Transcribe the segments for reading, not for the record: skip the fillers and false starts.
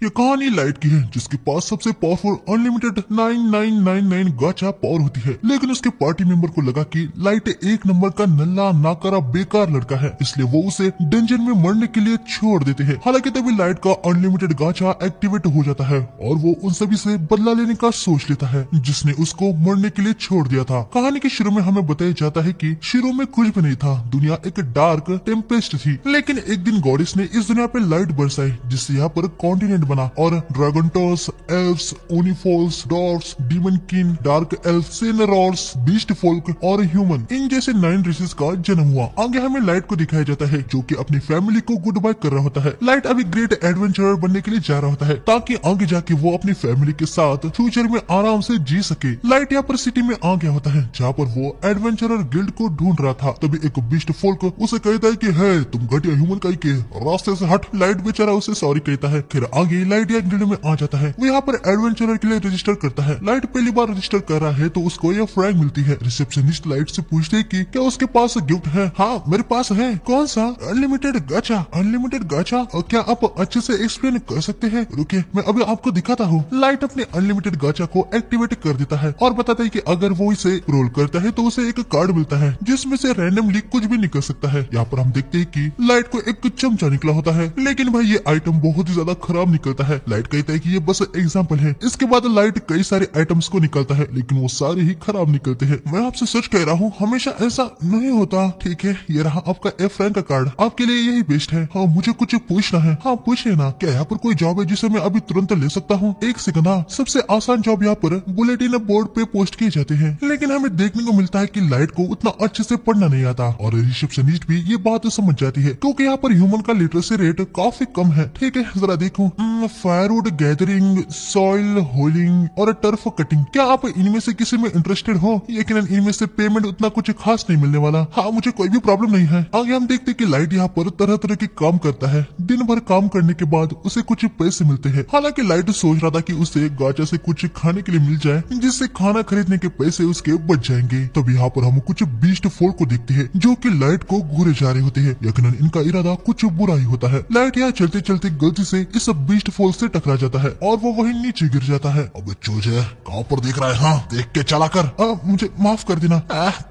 ये कहानी लाइट की है जिसके पास सबसे पावरफुल अनलिमिटेड 9999 गाचा पावर होती है, लेकिन उसके पार्टी मेंबर को लगा कि लाइट एक नंबर का नल्ला नाकारा बेकार लड़का है, इसलिए वो उसे डेंजर में मरने के लिए छोड़ देते हैं। हालांकि तभी लाइट का अनलिमिटेड गाचा एक्टिवेट हो जाता है और वो उन सभी से बदला लेने का सोच लेता है जिसने उसको मरने के लिए छोड़ दिया था। कहानी के शुरू में हमें बताया जाता है कि शुरू में कुछ भी नहीं था, दुनिया एक डार्क टेम्पेस्ट थी, लेकिन एक दिन गॉडेस ने इस दुनिया पे लाइट बरसाई जिससे यहाँ पर कॉन्टिनेंट बना और ड्रैगनटॉस, एल्व्स, ओनिफॉल्स, dwarfs, demon king, dark elf, सेनरॉर्स, बीस्ट फोल्क और ह्यूमन, इन जैसे 9 रेसेस का जन्म हुआ। आगे हमें लाइट को दिखाया जाता है जो कि अपनी फैमिली को गुड बाय कर रहा होता है। लाइट अभी ग्रेट एडवेंचरर बनने के लिए जा रहा होता है ताकि आगे जाके वो अपनी फैमिली के साथ फ्यूचर में आराम से जी सके। लाइट यहाँ पर सिटी में आ गया होता है जहाँ पर वो एडवेंचरर गिल्ड को ढूंढ रहा था। तभी एक बीस्ट फोल्क उसे कहता है कि है तुम घटिया ह्यूमन का के रास्ते से हट। लाइट बेचारा उसे सॉरी कहता है। फिर आगे लाइट एक गिल्ड में आ जाता है, वो यहाँ पर एडवेंचरर के लिए रजिस्टर करता है। लाइट पहली बार रजिस्टर कर रहा है तो उसको यह फ्रैग मिलती है। रिसेप्शनिस्ट लाइट से पूछते है कि क्या उसके पास गिफ्ट है। हाँ मेरे पास है। कौन सा? अनलिमिटेड गाचा। अनलिमिटेड गाचा? और क्या आप अच्छे से एक्सप्लेन कर सकते हैं? रुकिए मैं अभी आपको दिखाता हूँ। लाइट अपने अनलिमिटेड गाचा को एक्टिवेट कर देता है और बताता है कि अगर वो इसे रोल करता है तो उसे एक कार्ड मिलता है जिसमें से रैंडमली कुछ भी निकल सकता है। यहाँ पर हम देखते हैं कि लाइट को एक चमचा निकला होता है, लेकिन भाई ये आइटम बहुत ही ज्यादा खराब निकलता है। लाइट कहता है कि ये बस एग्जांपल है। इसके बाद लाइट कई सारे आइटम्स को निकालता है लेकिन वो सारे ही खराब निकलते हैं। मैं आपसे सच कह रहा हूँ हमेशा ऐसा नहीं होता। ठीक है ये रहा आपका एफ रैंक का कार्ड, आपके लिए यही बेस्ट है। हाँ मुझे कुछ पूछना है। हाँ पूछिए ना। क्या यहाँ पर कोई जॉब है जिसे मैं अभी तुरंत ले सकता हूँ? एक सेकंड। हाँ सबसे आसान जॉब यहाँ पर बुलेटिन बोर्ड पे पोस्ट किए जाते हैं, लेकिन हमें देखने को मिलता है कि लाइट को उतना अच्छे से पढ़ना नहीं आता और रिसेप्शनिस्ट भी ये बात समझ जाती है क्योंकि यहाँ पर ह्यूमन का लिटरेसी रेट काफी कम है। ठीक है जरा देखो। फायरवुड गैदरिंग, सॉइल होलिंग और टर्फ कटिंग, क्या आप इनमें से किसी में इंटरेस्टेड हो? यकीनन इनमें से पेमेंट उतना कुछ खास नहीं मिलने वाला। हाँ मुझे कोई भी प्रॉब्लम नहीं है। आगे हम देखते कि लाइट यहाँ पर तरह तरह के काम करता है। दिन भर काम करने के बाद उसे कुछ पैसे मिलते हैं। हालांकि लाइट सोच रहा था कि उसे गाचा से कुछ खाने के लिए मिल जाए जिससे खाना खरीदने के पैसे उसके बच जाएंगे। तब यहाँ पर हम कुछ बीस्ट फोल्क को देखते हैं जो कि लाइट को घूरे जा रहे होते हैं। यकीनन इनका इरादा कुछ बुरा ही होता है। लाइट यहाँ चलते चलते गलती से इस बीस्ट फोल्क से टकरा जाता है और वो वहीं नीचे गिर जाता है। अब चूजे कहाँ पर देख रहा है? हाँ देख के चला कर। मुझे माफ कर देना।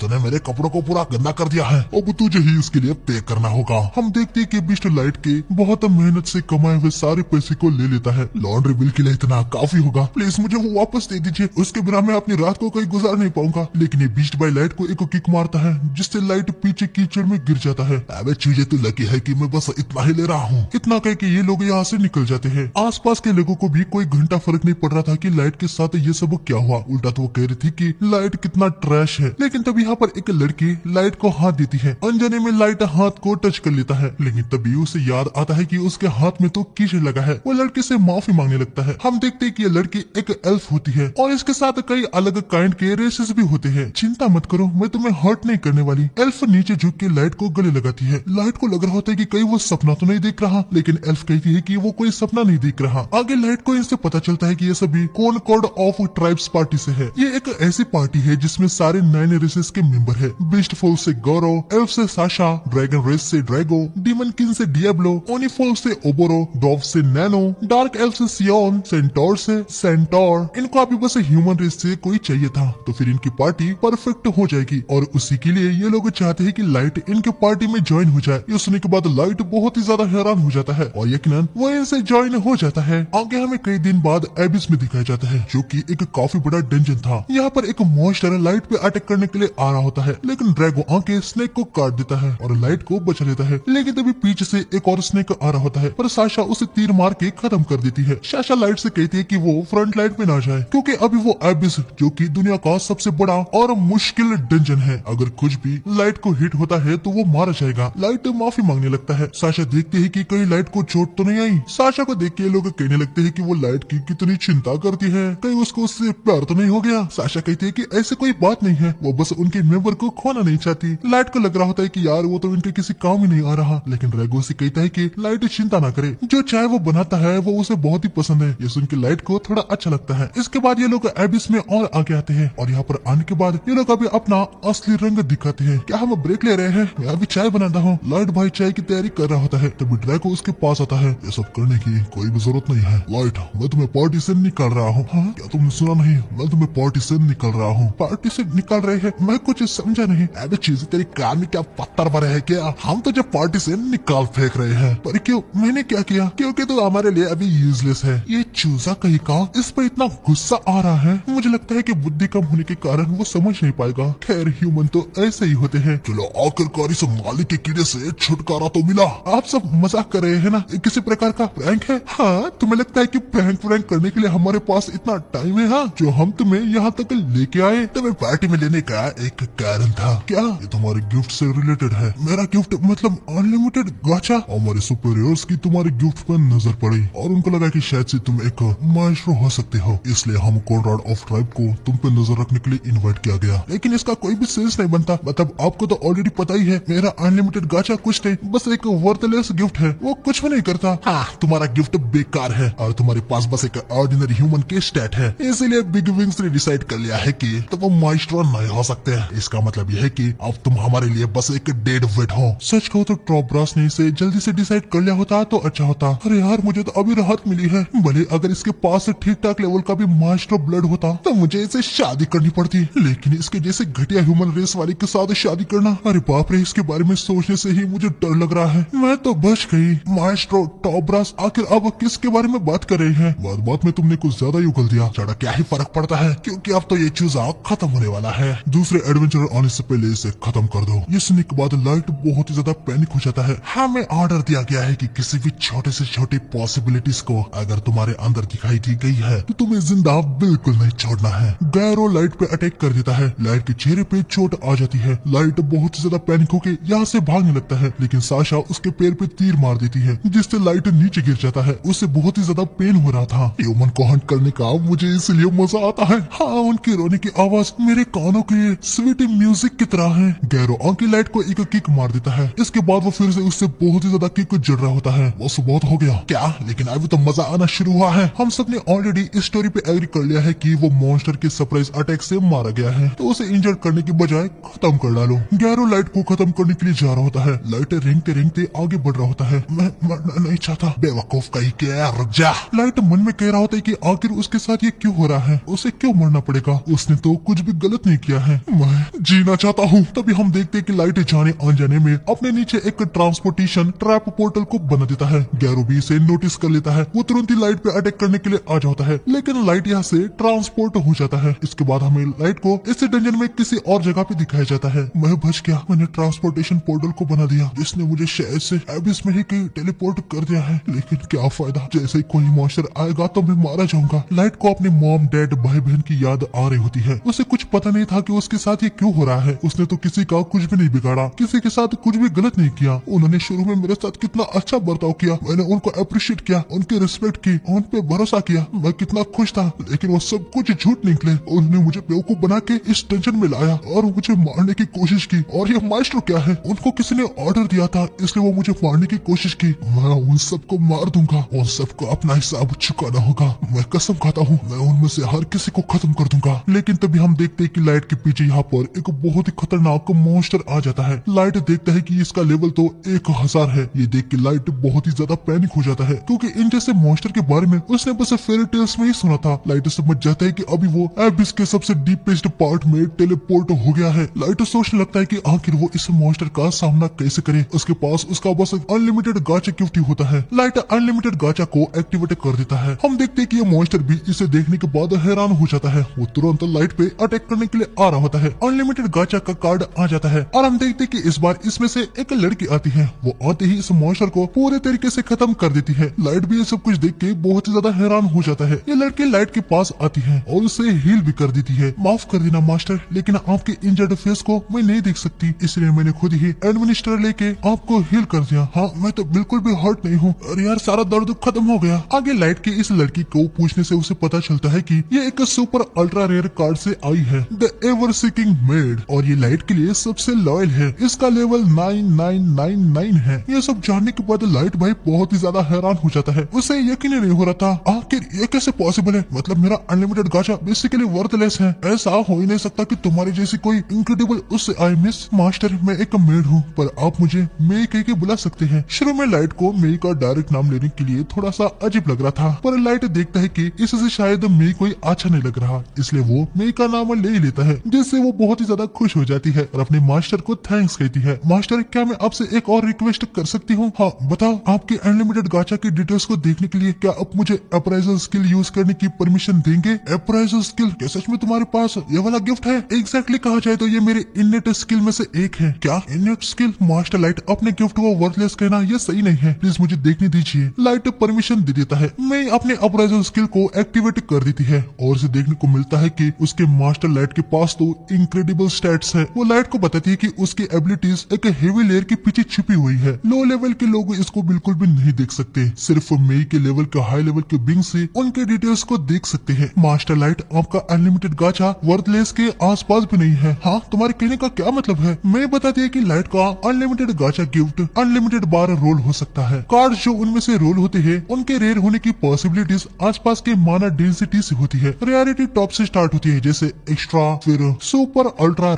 तूने मेरे कपड़ों को पूरा गंदा कर दिया है, अब तुझे ही उसके लिए पे करना होगा। हम देखते हैं कि बीस्ट लाइट के बहुत मेहनत से कमाए हुए सारे पैसे को ले लेता है। लॉन्ड्री बिल के लिए इतना काफी होगा, प्लीज मुझे वो वापस दे दीजिए, उसके बिना मैं अपनी रात को कहीं गुजार नहीं पाऊंगा। लेकिन ये बीस्ट बाय लाइट को एक किक मारता है जिससे लाइट पीछे कीचड़ में गिर जाता है। अबे चीजें तो लकी है कि मैं बस इतना ही ले रहा हूँ। इतना कह के ये लोग यहाँ से निकल जाते हैं। आसपास के लोगों को भी कोई घंटा फर्क नहीं पड़ रहा था कि लाइट के साथ ये सब क्या हुआ। उल्टा तो वो कह रही थी कि लाइट कितना ट्रैश है। लेकिन तभी यहाँ पर एक लड़की लाइट को हाथ देती है। अनजाने में लाइट हाथ को टच कर लेता है, लेकिन तभी उसे याद आता है कि उसके हाथ में तो कीचड़ लगा है। वो लड़की से माफी मांगने लगता है। हम देखते हैं कि ये लड़की एक एल्फ होती है और इसके साथ कई अलग काइंड के रेसेस भी होते हैं। चिंता मत करो मैं तुम्हें हर्ट नहीं करने वाली। एल्फ नीचे झुक के लाइट को गले लगाती है। लाइट को लग रहा होता है कि कहीं वो सपना तो नहीं देख रहा, लेकिन एल्फ कहती है कि वो कोई सपना नहीं देख रहा। आगे लाइट को इनसे पता चलता है कि ये सभी कॉनकॉर्ड ऑफ ट्राइब्स पार्टी से है। ये एक ऐसी पार्टी है जिसमें सारे 9 रेसेस के मेंबर है। बीस्ट फोल से गौरव, एल्फ से साशा, ड्रैगन रेस से ड्रैगो, डीमन किंग से डियाब्लो, ओनिफोल से ओबोरो, डॉफ से नैनो, डार्क एल्फ से सियोन, सेंटोर से सेंटोर। इनको अभी बस ह्यूमन रेस से कोई चाहिए था तो फिर इनकी पार्टी परफेक्ट हो जाएगी और उसी के लिए ये लोग चाहते हैं कि लाइट इनके पार्टी में ज्वाइन हो जाए। ये सुनने के बाद लाइट बहुत ही ज्यादा हैरान हो जाता है और यकीनन वो इनसे ज्वाइन हो जाता है। आगे हमें कई दिन बाद एबिस में दिखाया जाता है जो कि एक काफी बड़ा डेंजन था। यहाँ पर एक मॉन्स्टर लाइट पे अटैक करने के लिए आ रहा होता है, लेकिन ड्रैगो आके स्नेक को काट देता है और लाइट को बचा लेता है। लेकिन तभी पीछे से एक और स्नेक आ रहा होता है पर साशा उसे तीर मार के खत्म कर देती है। साशा लाइट से कहती है कि वो फ्रंट लाइट में ना जाए क्योंकि अभी वो एबिस जो कि दुनिया का सबसे बड़ा और मुश्किल डेंजन है, अगर कुछ भी लाइट को हिट होता है तो वो मारा जाएगा। लाइट माफी मांगने लगता है। साशा देखती है कि कहीं लाइट को चोट तो नहीं आई। साशा को देख के लोग कहने लगते हैं कि वो लाइट की कितनी चिंता करती है, कहीं उसको उससे प्यार तो नहीं हो गया। साशा कहती है कि ऐसे कोई बात नहीं है, वो बस उनके मेंबर को खोना नहीं चाहती। लाइट को लग रहा होता है कि यार वो तो इनके किसी काम ही नहीं आ रहा, लेकिन ड्रैगो से कहता है कि लाइट चिंता ना करे, जो चाय वो बनाता है वो उसे बहुत ही पसंद है। ये सुन के लाइट को थोड़ा अच्छा लगता है। इसके बाद ये लोग एबिस में और आगे आते हैं और यहाँ पर आने के बाद ये लोग अभी अपना असली रंग दिखाते हैं। क्या हम ब्रेक ले रहे हैं? मैं अभी चाय बनाता हूँ। लाइट भाई चाय की तैयारी कर रहा होता है, तभी ड्रैगो उसके पास आता है। ये सब करने की कोई भी जरूरत नहीं है। लाइट, मैं तुम्हें पार्टी से निकाल रहा हूँ। हाँ, क्या तुमने सुना नहीं? मैं तुम्हें पार्टी से निकाल रहा हूँ। पार्टी से निकाल रहे हैं? मैं कुछ समझा नहीं। अबे चीज तेरी कान में क्या पत्थर भरे है क्या? हम तुझे पार्टी से निकाल फेंक रहे हैं। पर क्यों? मैंने क्या किया? क्योंकि तो हमारे लिए अभी यूजलेस है। ये चूजा कहीं का इस पर इतना गुस्सा आ रहा है। मुझे लगता है कि बुद्धि कम होने के कारण वो समझ नहीं पाएगा। खैर, ह्यूमन तो ऐसे ही होते हैं। चलो आखिरकार इस मालिक के कीड़े से छुटकारा तो मिला। आप सब मजाक कर रहे हैं ना? किसी प्रकार का प्रैंक है? हाँ, तुम्हें लगता है कि प्रैंक करने के लिए हमारे पास इतना टाइम है? हाँ, जो हम तुम्हें यहाँ तक लेके आए तुम्हें पार्टी में लेने का एक कारण था। क्या ये तुम्हारे गिफ्ट से रिलेटेड है? मेरा गिफ्ट मतलब अनलिमिटेड गाचा? हमारे सुपीरियर्स की तुम्हारे गिफ्ट पर नजर पड़ी और उनको लगा कि शायद से तुम एक मास्टर हो सकते हो, इसलिए हम कॉनराड ऑफ ट्राइब को तुम पे नजर रखने के लिए इन्वाइट किया गया। लेकिन इसका कोई भी सेंस नहीं बनता। मतलब आपको तो ऑलरेडी पता ही है मेरा अनलिमिटेड गाचा कुछ नहीं, बस एक वर्थलेस गिफ्ट है। वो कुछ भी नहीं करता। हाँ, तुम्हारा गिफ्ट बेकार है और तुम्हारे पास बस एक ऑर्डिनरी ह्यूमन के स्टैट है। इसीलिए बिग विंग्स ने डिसाइड कर लिया है कि तुम वो माइस्ट्रो नहीं हो सकते। इसका मतलब यह है कि अब तुम हमारे लिए बस एक डेड वेट हो। सच कहो तो ट्रॉब्रास ने इसे जल्दी से डिसाइड कर लिया होता तो अच्छा होता। अरे यार, मुझे तो अभी राहत मिली है। भले अगर इसके पास ठीक ठाक लेवल का भी माइस्ट्रो ब्लड होता तो मुझे इसे शादी करनी पड़ती, लेकिन इसके जैसे घटिया ह्यूमन रेस वाले के साथ शादी करना, अरे बाप रे, इसके बारे में सोचने से ही मुझे डर लग रहा है। मैं तो बच गई। माइस्ट्रो टॉब्रास आखिर अब किसके बारे में बात कर रहे हैं? बात में तुमने कुछ ज्यादा ही उगल दिया। चढ़ा क्या ही फर्क पड़ता है, क्योंकि अब तो ये चूजा खत्म होने वाला है। दूसरे एडवेंचर आने से पहले इसे खत्म कर दो। ये सुनने के बाद लाइट बहुत ही ज्यादा पैनिक हो जाता है। हमें ऑर्डर दिया गया है कि किसी भी छोटे से छोटी पॉसिबिलिटीज को अगर तुम्हारे अंदर दिखाई दी गई है तो तुम्हें जिंदा बिल्कुल नहीं छोड़ना है। गैरो लाइट पे अटैक कर देता है। लाइट के चेहरे पे चोट आ जाती है। लाइट बहुत ही ज्यादा पैनिक होकर यहाँ से भागने लगता है, लेकिन साशा उसके पैर पे तीर मार देती है, जिससे लाइट नीचे गिर जाता है। उससे बहुत ही ज्यादा पेन हो रहा था। ह्यूमन को हंट करने का मुझे इसलिए मजा आता है। हाँ, उनकी रोने की आवाज मेरे कानों के लिए स्वीट म्यूजिक की तरह है। गैरो आंकी लाइट को एक किक मार देता है। इसके बाद वो फिर से उससे बहुत ही ज्यादा किक जड़ रहा होता है। बस बहुत हो गया क्या? लेकिन अभी तो मजा आना शुरू हुआ है। हम सब ने ऑलरेडी इस स्टोरी पे एग्री कर लिया है कि वो मॉन्स्टर के सरप्राइज अटैक से मारा गया है, तो उसे इंजर्ड करने की बजाय खत्म कर डालो। गैरो लाइट को खत्म करने के लिए जा रहा होता है। लाइट रेंगते रेंगते आगे बढ़ रहा होता है। मैं मरना नहीं चाहता। बेवकूफ कहीं के, रुक जा। लाइट मन में कह रहा होता है कि आखिर उसके साथ ये क्यों हो रहा है, उसे क्यों मरना पड़ेगा? उसने तो कुछ भी गलत नहीं किया है। मैं जीना चाहता हूँ। तभी हम देखते हैं कि लाइट जाने अनजाने में अपने नीचे एक ट्रांसपोर्टेशन ट्रैप पोर्टल को बना देता है। गैरो भी इसे नोटिस कर लेता है। वो तुरंत ही लाइट पे अटैक करने के लिए आ जाता है, लेकिन लाइट यहाँ से ट्रांसपोर्ट हो जाता है। इसके बाद हमें लाइट को इस डंजन में किसी और जगह पे दिखाया जाता है। मैं बच गया। मैंने ट्रांसपोर्टेशन पोर्टल को बना दिया, जिसने मुझे शायद से एबिस में ही कहीं टेलीपोर्ट कर दिया है, लेकिन क्या फायदा? जैसे ही कोई मॉन्स्टर आएगा तो मैं मारा जाऊंगा। लाइट को अपने मॉम, डैड, भाई बहन की याद आ रही होती है। उसे कुछ पता नहीं था कि उसके साथ ये क्यों हो रहा है। उसने तो किसी का कुछ भी नहीं बिगाड़ा, किसी के साथ कुछ भी गलत नहीं किया। उन्होंने शुरू में मेरे साथ कितना अच्छा बर्ताव किया। मैंने उनको अप्रिशिएट किया, उनकी रिस्पेक्ट की, उन पे भरोसा किया। मैं कितना खुश था, लेकिन वो सब कुछ झूठ निकले। उन्होंने मुझे बेवकूफ बना के इस टेंशन में लाया और मुझे मारने की कोशिश की। और ये मास्टर क्या है? उनको किसी ने ऑर्डर दिया था, इसलिए वो मुझे मारने की कोशिश की। मैं उन सबको मार दूंगा। उन सबको अपना हिसाब चुकाना होगा। मैं कसम खाता हूँ, मैं उनमें से हर किसी को खत्म कर दूंगा। लेकिन तभी हम देखते हैं कि लाइट के पीछे यहाँ पर एक बहुत ही खतरनाक मॉन्स्टर आ जाता है। लाइट देखता है कि इसका लेवल तो 1000 है। ये देख के लाइट बहुत ही ज्यादा पैनिक हो जाता है, क्योंकि इन जैसे मॉन्स्टर के बारे में उसने बस फेरी टेल्स में ही सुना था। लाइट समझ जाता है कि अभी वो एबिस के सबसे डीपेस्ट पार्ट में टेलीपोर्ट हो गया है। लाइट सोचने लगता है कि आखिर वो इस मॉन्स्टर का सामना कैसे करे। उसके पास उसका बस अनलिमिटेड गाचा गिफ्ट ही होता है। लाइट अनलिमिटेड गाचा को एक्टिवेट कर देता है। हम देखते हैं कि ये मॉन्स्टर भी इसे देखने के बाद हैरान हो जाता है। वो तुरंत लाइट पे अटैक करने के लिए आ रहा होता है। अनलिमिटेड गाचा का कार्ड आ जाता है और हम देखते हैं कि इस बार इसमें से एक लड़की आती है। वो आते ही इस मॉन्स्टर को पूरे तरीके से खत्म कर देती है। लाइट भी ये सब कुछ देख के बहुत ही ज्यादा हैरान हो जाता है। ये लड़की लाइट के पास आती है और उसे हील भी कर देती है। माफ कर देना मास्टर, लेकिन आपके इंजर्ड फेस को मैं नहीं देख सकती, इसलिए मैंने खुद ही एडमिनिस्टर लेके आपको हील कर दिया। हाँ, मैं तो बिल्कुल भी हर्ट नहीं हूँ। अरे यार, सारा दर्द खत्म हो गया। आगे लाइट की इस लड़की को पूछने से उसे पता चलता है कि ये एक सुपर अल्ट्रा रेयर कार्ड से आई है, द एवर सीकिंग मेड, और ये लाइट के लिए सबसे लॉयल है। इसका लेवल 9999 है। ये सब जानने के बाद लाइट भाई बहुत ही ज्यादा हैरान हो जाता है। उसे यकीन नहीं हो रहा था आखिर ये कैसे पॉसिबल है? मतलब मेरा अनलिमिटेड गाचा बेसिकली वर्थलेस है। ऐसा हो ही नहीं सकता कि तुम्हारी जैसी कोई इनक्रेडिबल उससे आई मिस। मास्टर मैं एक मेड हूँ, पर आप मुझे मेई कह के बुला सकते हैं। शुरू में लाइट को मेई का डायरेक्ट नाम लेने के लिए थोड़ा सा अजीब लग रहा था, पर लाइट देखता है कि इससे शायद मेई कोई अच्छा नहीं लग रहा, इसलिए वो मेई का नाम ले ही लेता है, जिससे वो बहुत ही ज्यादा खुश हो जाती है और अपने मास्टर को थैंक्स कहती है। मास्टर क्या मैं आपसे एक और रिक्वेस्ट कर सकती हूँ? हाँ बताओ। आपके अनलिमिटेड गाचा की डिटेल्स को देखने के लिए क्या आप मुझे अप्राइजल स्किल यूज करने की परमिशन देंगे? Appraisal skill? क्या सच में तुम्हारे पास ये वाला गिफ्ट है? एग्जैक्टली कहा जाए तो ये मेरे इननेट स्किल में से एक है। क्या इननेट स्किल? मास्टर लाइट अपने गिफ्ट को वर्थलेस कहना ये सही नहीं है, प्लीज मुझे देखने दीजिए। लाइट परमिशन दे देता है। मैं अपने अप्राइजल स्किल को एक्टिवेट कर देती है और इसे देखने को मिलता है कि उसके मास्टर लाइट के पास तो इनक्रेडिबल स्टैट्स है। वो लाइट को बताती है कि उसकी एबिलिटीज एक हेवी लेयर के पीछे छिपी हुई है। लो लेवल के लोग इसको बिल्कुल भी नहीं देख सकते, सिर्फ मेई के लेवल के हाई लेवल के बिंग से उनके डिटेल्स को देख सकते हैं। मास्टर लाइट आपका अनलिमिटेड गाचा वर्थलेस के आसपास भी नहीं है। हाँ तुम्हारे कहने का क्या मतलब है? मैं बताती है कि लाइट का अनलिमिटेड गाचा गिफ्ट अनलिमिटेड बार रोल हो सकता है। कार्ड जो उनमें से रोल होते हैं उनके रेयर होने की पॉसिबिलिटीज आसपास के माना डेंसिटी से होती है। रेयरिटी टॉप से स्टार्ट होती है, जैसे एक्स्ट्रा, फिर super, ultra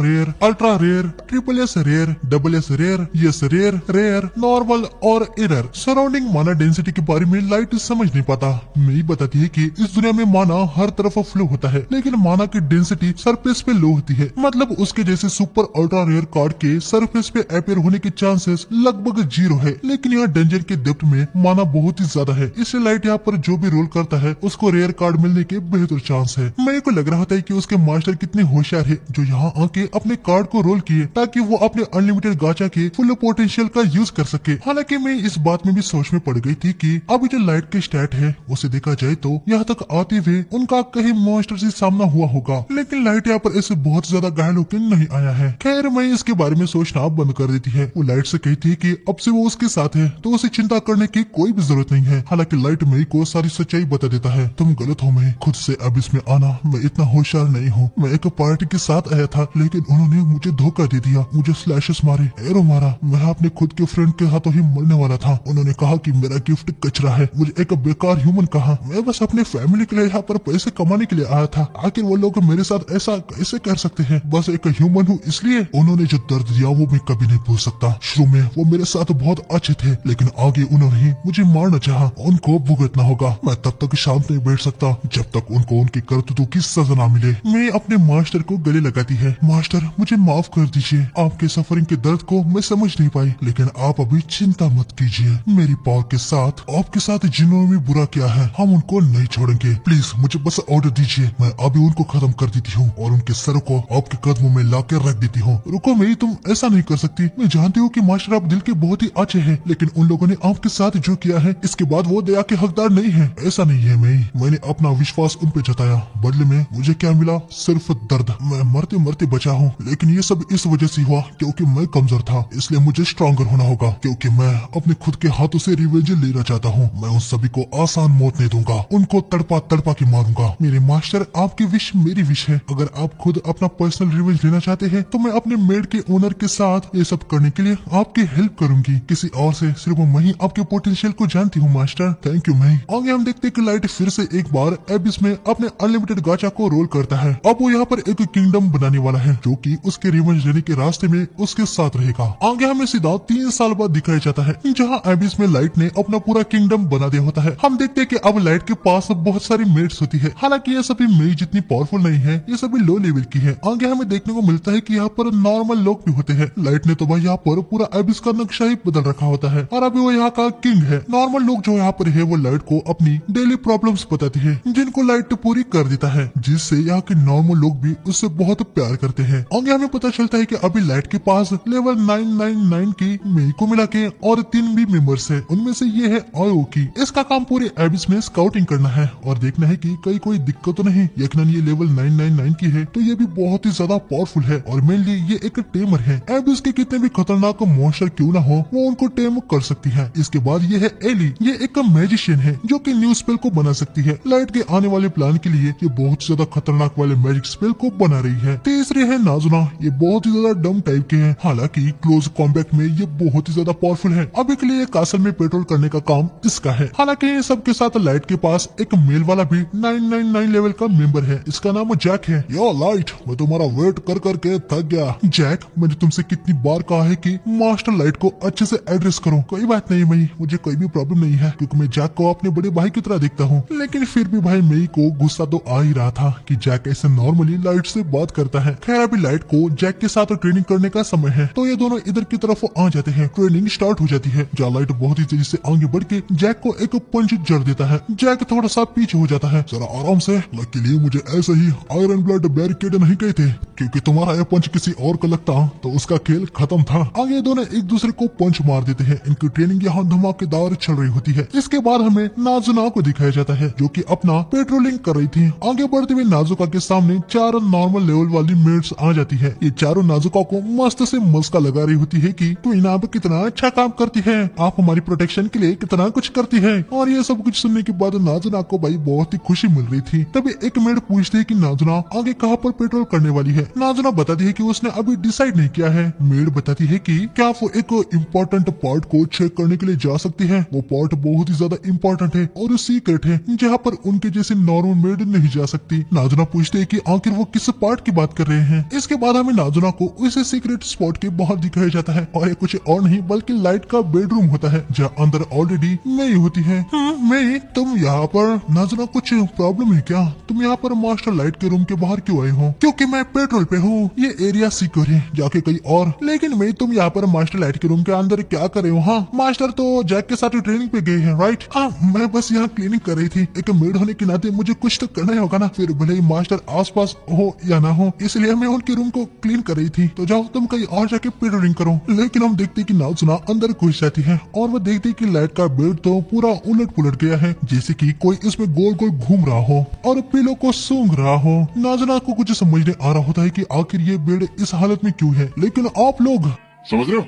rare, triple S rare, double S rare, S rare, rare, normal और एरर। सराउंडिंग माना डेंसिटी के बारे में लाइट समझ नहीं पाता। मैं बताती है कि इस दुनिया में माना हर तरफ फ्लो होता है, लेकिन माना की डेंसिटी सरफेस पे लो होती है। मतलब उसके जैसे सुपर अल्ट्रा रेयर कार्ड के सरफेस पे अपेयर होने के चांसेस लगभग 0 है, लेकिन यहाँ डेंजर के डेप्थ में माना बहुत ही ज्यादा है। इसलिए लाइट यहाँ पर जो भी रोल करता है उसको रेयर कार्ड मिलने के बेहतर चांस है। मेरे को लग रहा होता है कि उसके मास्टर कितने होशियार है जो यहाँ आके अपने कार्ड को रोल किए ताकि वो अपने अनलिमिटेड गाचा के फुल पोटेंशियल का यूज कर सके। हालांकि मैं इस बात में भी सोच में पड़ गई थी कि अभी जो लाइट के स्टैट है उसे देखा जाए तो यहाँ तक आते हुए उनका कहीं मॉन्स्टर से सामना हुआ होगा, लेकिन लाइट यहाँ पर ऐसे बहुत ज्यादा घायल होकर नहीं आया है। खैर मैं इसके बारे में सोचना बंद कर देती है। वो लाइट से कहती है कि अब से वो उसके साथ है तो उसे चिंता करने की कोई भी जरूरत नहीं है। हालांकि लाइट मई को सारी सच्चाई बता देता है। तुम गलत हो मई, खुद से अब इसमें आना, मैं इतना होशियार नहीं हूँ। मैं एक पार्टी के साथ आया था लेकिन उन्होंने मुझे धोखा दे दिया, मुझे स्लैशेस मारे, एरो मारा। मैं अपने खुद के फ्रेंड के हाथों ही मरने वाला था। उन्होंने कहा कि मेरा गिफ्ट कचरा है, मुझे एक बेकार ह्यूमन कहा। मैं बस अपने फैमिली के लिए यहाँ पर पैसे कमाने के लिए आया था। आखिर वो लोग मेरे साथ ऐसा कैसे कर सकते हैं? बस एक ह्यूमन हूँ इसलिए। उन्होंने जो दर्द दिया वो मैं कभी नहीं भूल सकता। शुरू में वो मेरे साथ बहुत अच्छे थे, लेकिन आगे उन्होंने मुझे मारना चाहा। उनको भुगतना होगा। मैं तब तक शांत नहीं बैठ सकता जब तक उनको उनकी करतूतों की सजा न मिले। मैं अपने मास्टर को गले लगाती है। मास्टर मुझे माफ कर दीजिए, आपके सफरिंग के दर्द को मैं समझ नहीं पाई, लेकिन आप अभी चिंता मत कीजिए। मेरी पावर के साथ आपके साथ जिन्होंने भी बुरा किया है हम उनको नहीं छोड़ेंगे। प्लीज मुझे बस ऑर्डर दीजिए, मैं अभी उनको खत्म कर देती हूँ और उनके सर को आपके कदमों में ला के रख देती हूँ। रुको मेरी, तुम ऐसा नहीं कर सकती। मैं जानती हूँ कि मास्टर आप दिल के बहुत ही अच्छे हैं, लेकिन उन लोगों ने आपके साथ जो किया है इसके बाद वो दया के हकदार नहीं है। ऐसा नहीं है मैंने अपना विश्वास उन पे जताया, बदले में मुझे क्या मिला? सिर्फ दर्द। मैं मरते मरते बचा हूँ, लेकिन ये सब इस वजह से हुआ क्योंकि मैं कमजोर था। इसलिए मुझे स्ट्रॉन्गर होना होगा, क्योंकि मैं अपने खुद के हाथों से रिवेंज लेना चाहता हूँ। मैं उन सभी को आसान मौत नहीं दूंगा, उनको तड़पा तड़पा के मारूंगा। मेरे मास्टर आपकी विश मेरी विश है। अगर आप खुद अपना पर्सनल रिवेंज लेना चाहते हैं तो मैं अपने मेड के ओनर के साथ ये सब करने के लिए आपकी हेल्प करूंगी। किसी और से सिर्फ मैं ही आपके पोटेंशियल को जानती हूँ मास्टर। थैंक यू मैं। आगे हम देखते हैं कि लाइट फिर से एक बार एबिस में अपने अनलिमिटेड गाचा को रोल करता है। अब वो यहाँ पर एक किंगडम बनाने वाला है जो कि उसके रिवेंज लेने के रास्ते में उसके साथ रहेगा। आगे हमें सीधा 3 साल बाद दिखाया जाता है जहाँ एबिस में लाइट ने अपना पूरा किंगडम बना दिया होता है। हम देखते हैं कि अब लाइट के पास बहुत सारी मेड्स होती है। हालांकि ये सभी मेड जितनी पावरफुल नहीं है, ये सभी लो लेवल की है। आगे हमें देखने को मिलता है कि यहाँ पर नॉर्मल लोग भी होते हैं। लाइट ने तो भाई यहाँ पर पूरा एबिस का नक्शा ही बदल रखा होता है और अभी वो यहाँ का किंग है। नॉर्मल लोग जो यहाँ पर है वो लाइट को अपनी डेली प्रॉब्लम्स बताते हैं, जिनको लाइट पूरी कर देता है, जिससे यहाँ के नॉर्मल लोग भी उससे बहुत प्यार करते हैं। आगे हमें पता चलता है कि अभी लाइट के पास लेवल 999 की मेई को मिला के और 3 भी मेंबर्स है। उनमें से ये है आयो की। इसका काम पूरे एबिस में स्काउटिंग करना है और देखना है कि कहीं कोई दिक्कत तो नहीं। यकीनन ये लेवल 999 की है तो ये भी बहुत ही ज्यादा पावरफुल है और मेनली ये एक टेमर है। एबिस के कितने भी खतरनाक मॉन्स्टर क्यों ना हो वो उनको टेम कर सकती है। इसके बाद ये है एली। ये एक मैजिशियन है जो कि न्यू स्पेल को बना सकती है। लाइट के आने वाले प्लान के लिए ये बहुत ज्यादा खतरनाक वाले मैजिक स्पेल को बना रही है। तीसरे है नाजुना। ये बहुत ही ज्यादा डम टाइप के हैं, हालांकि क्लोज कॉम्बैट में ये बहुत ही ज्यादा पावरफुल है। अभी के लिए कासल में पेट्रोल करने का काम इसका है। हालांकि सबके साथ लाइट लाइट के पास एक मेल वाला भी 999 लेवल का मेंबर है, इसका नाम जैक है। यो लाइट, मैं तुम्हारा वेट कर करके थक गया। जैक, मैंने तुमसे कितनी बार कहा है कि मास्टर लाइट को अच्छे से एड्रेस करो। कोई बात नहीं मई, मुझे कोई भी प्रॉब्लम नहीं है क्योंकि मैं जैक को अपने बड़े भाई की तरह देखता हूँ। लेकिन फिर भी भाई मई को गुस्सा तो आ ही रहा था कि जैक ऐसे नॉर्मली लाइट से बात करता है। खैर अभी लाइट को जैक के साथ ट्रेनिंग करने का समय है, तो ये दोनों इधर की तरफ आ जाते हैं। ट्रेनिंग स्टार्ट हो जाती है जहाँ लाइट बहुत ही तेजी से आगे बढ़ के जैक को एक पंच जड़ देता है। जैक थोड़ा सा पीछे हो जाता है। जरा आराम से, लकीली मुझे ऐसे ही आयरन ब्लड बैरिकेड नहीं गए थे, क्योंकि तुम्हारा यह पंच किसी और को लगता तो उसका खेल खत्म था। आगे दोनों एक दूसरे को पंच मार देते हैं। इनकी ट्रेनिंग यहाँ धमाकेदार चल रही होती है। इसके बाद हमें नाजुना को दिखाया जाता है जो कि अपना पेट्रोलिंग कर रही थी। आगे बढ़ते हुए नाजुका के सामने 4 नॉर्मल लेवल वाली मेड्स आ जाती है। ये चारों नाजुका को मस्त से मस्का लगा रही होती है कि तू इनाम कितना अच्छा काम करती है, आप हमारी प्रोटेक्शन के लिए कितना कुछ करती है। और ये सब कुछ सुनने के बाद नाजुना को भाई बहुत ही खुशी मिल रही थी। तभी एक मेड पूछती है कि नाजुना आगे कहाँ पर पेट्रोल करने वाली है। नाजुना बताती है कि उसने अभी डिसाइड नहीं किया है। मेड बताती है कि क्या वो एक इम्पोर्टेंट पार्ट को चेक करने के लिए जा सकती है। वो पार्ट बहुत ही ज्यादा इम्पोर्टेंट है और सीक्रेट है, जहाँ पर उनके जैसे नॉर्मल मेड नहीं जा सकती। नाजुना पूछते है कि आखिर वो किस पार्ट की बात कर रहे हैं। इसके बाद हमें नाजुना को उसे सीक्रेट स्पॉट के बाहर दिखाया जाता है और ये कुछ और नहीं बल्कि लाइट का बेडरूम होता है, जहाँ अंदर ऑलरेडी मई होती है। मई, तुम यहाँ पर? नाजुना, कुछ प्रॉब्लम है क्या? तुम यहाँ पर मास्टर लाइट के रूम के बाहर क्यों आए हो? क्योंकि मैं पेट्रोल पे हूँ, ये एरिया सिक्योर है, जाके कहीं और। लेकिन मैं, तुम यहाँ पर मास्टर लाइट के रूम के अंदर क्या कर रहे हो? हाँ, मास्टर तो जैक के साथ ट्रेनिंग पे गए हैं, राइट? हाँ, मैं बस यहाँ क्लीनिंग कर रही थी। एक मेड होने के नाते मुझे कुछ तो करना ही होगा ना, फिर भले ही मास्टर आसपास हो या ना हो, इसलिए मैं उनके रूम को क्लीन कर रही थी। तो जाओ तुम कहीं और जाके पेट्रोलिंग करो। लेकिन हम देखते कि नाजुना अंदर घुस जाती है और वो देखते कि लाइट का बेड तो पूरा उलट पुलट गया है, जैसे कि कोई इसमें गोल गोल घूम रहा हो और पिलो को सूंघ रहा हो। नाजुना को कुछ समझ नहीं आ रहा होता है कि आखिर ये बेड इस हालत में क्यों है। लेकिन आप लोग समझ रहे हो?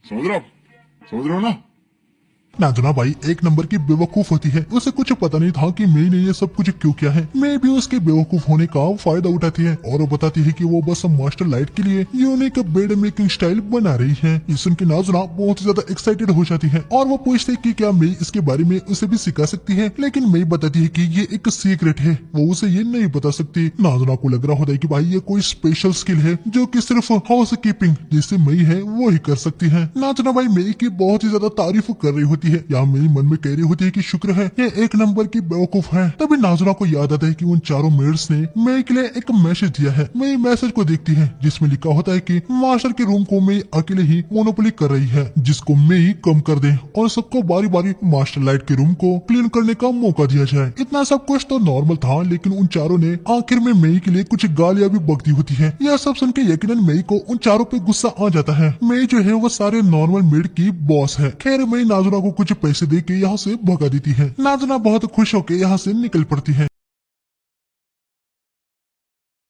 समझ रहे हो? समझ रहे हो ना? नाजुना भाई एक नंबर की बेवकूफ होती है। उसे कुछ पता नहीं था कि मैं ने ये सब कुछ क्यों किया है। मैं भी उसके बेवकूफ होने का फायदा उठाती है और वो बताती है कि वो बस मास्टर लाइट के लिए यूनिक बेड मेकिंग स्टाइल बना रही है। ये सुन के नाजुना बहुत ही ज्यादा एक्साइटेड हो जाती है और वो पूछती है कि क्या मैं इसके बारे में उसे भी सिखा सकती है। लेकिन मैं बताती है कि ये एक सीक्रेट है, वो उसे ये नहीं बता सकती। नाजुना को लग रहा होता है कि भाई ये कोई स्पेशल स्किल है जो कि सिर्फ हाउस कीपिंग जिससे मई है वो ही कर सकती है। नाजुना भाई मई की बहुत ही ज्यादा तारीफ कर रही होती है। यहाँ मेरी मन में कह रही होती है कि शुक्र है ये एक नंबर की बेवकूफ है। तभी नाजुना को याद आता है कि उन चारों मेड्स ने मई के लिए एक मैसेज दिया है। मई मैसेज को देखती है जिसमें लिखा होता है कि मास्टर के रूम को मई अकेले ही मोनोपोली कर रही है, जिसको मई कम कर दे और सबको बारी बारी मास्टर लाइट के रूम को क्लीन करने का मौका दिया जाए। इतना सब कुछ तो नॉर्मल था, लेकिन उन चारों ने आखिर में मई के लिए कुछ गालियां भी बकती होती है। यह सब सुन के यकीनन मई को उन चारों पे गुस्सा आ जाता है। मई जो है वो सारे नॉर्मल मेड की बॉस है। खैर मई नाजुना को कुछ पैसे दे के यहाँ से भगा देती है। नाजुना बहुत खुश होकर यहाँ से निकल पड़ती है।